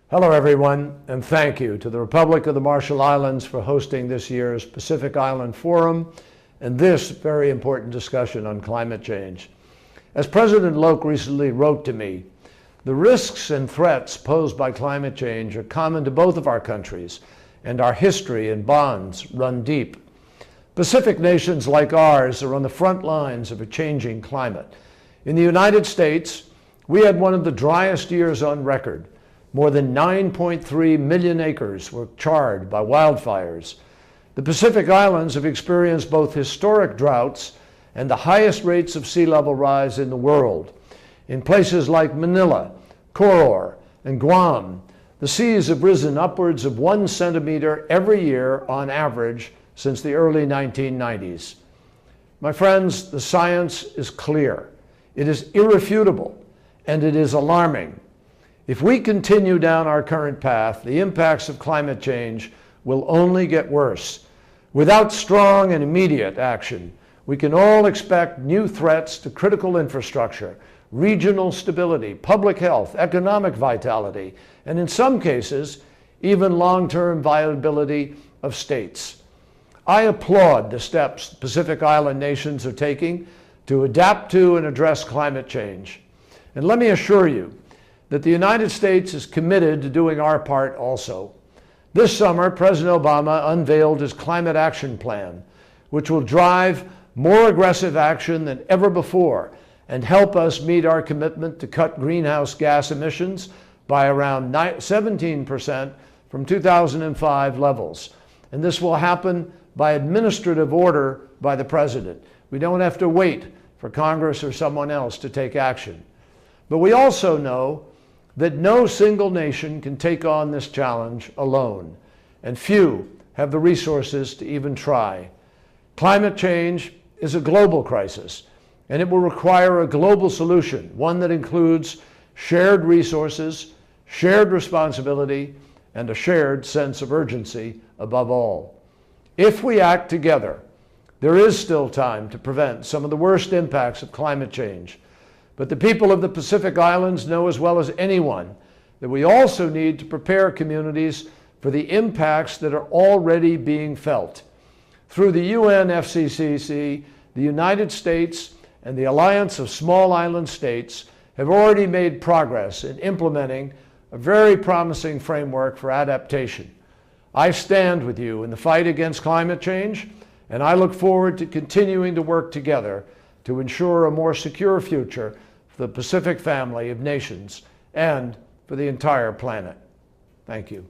Hello everyone, and thank you to the Republic of the Marshall Islands for hosting this year's Pacific Island Forum and this very important discussion on climate change. As President Loke recently wrote to me, the risks and threats posed by climate change are common to both of our countries, and our history and bonds run deep. Pacific nations like ours are on the front lines of a changing climate. In the United States, we had one of the driest years on record. More than 9.3 million acres were charred by wildfires. The Pacific Islands have experienced both historic droughts and the highest rates of sea level rise in the world. In places like Manila, Koror, and Guam, the seas have risen upwards of 1 centimeter every year on average since the early 1990s. My friends, the science is clear. It is irrefutable, and it is alarming. If we continue down our current path, the impacts of climate change will only get worse. Without strong and immediate action, we can all expect new threats to critical infrastructure, regional stability, public health, economic vitality, and in some cases, even long-term viability of states. I applaud the steps Pacific Island nations are taking to adapt to and address climate change. And let me assure you that the United States is committed to doing our part also. This summer, President Obama unveiled his Climate Action Plan, which will drive more aggressive action than ever before and help us meet our commitment to cut greenhouse gas emissions by around 17% from 2005 levels. And this will happen by administrative order by the President. We don't have to wait for Congress or someone else to take action. But we also know that no single nation can take on this challenge alone, and few have the resources to even try. Climate change is a global crisis, and it will require a global solution, one that includes shared resources, shared responsibility, and a shared sense of urgency above all. If we act together, there is still time to prevent some of the worst impacts of climate change. But the people of the Pacific Islands know as well as anyone that we also need to prepare communities for the impacts that are already being felt. Through the UNFCCC, the United States and the Alliance of Small Island States have already made progress in implementing a very promising framework for adaptation. I stand with you in the fight against climate change, and I look forward to continuing to work together to ensure a more secure future for the Pacific family of nations and for the entire planet. Thank you.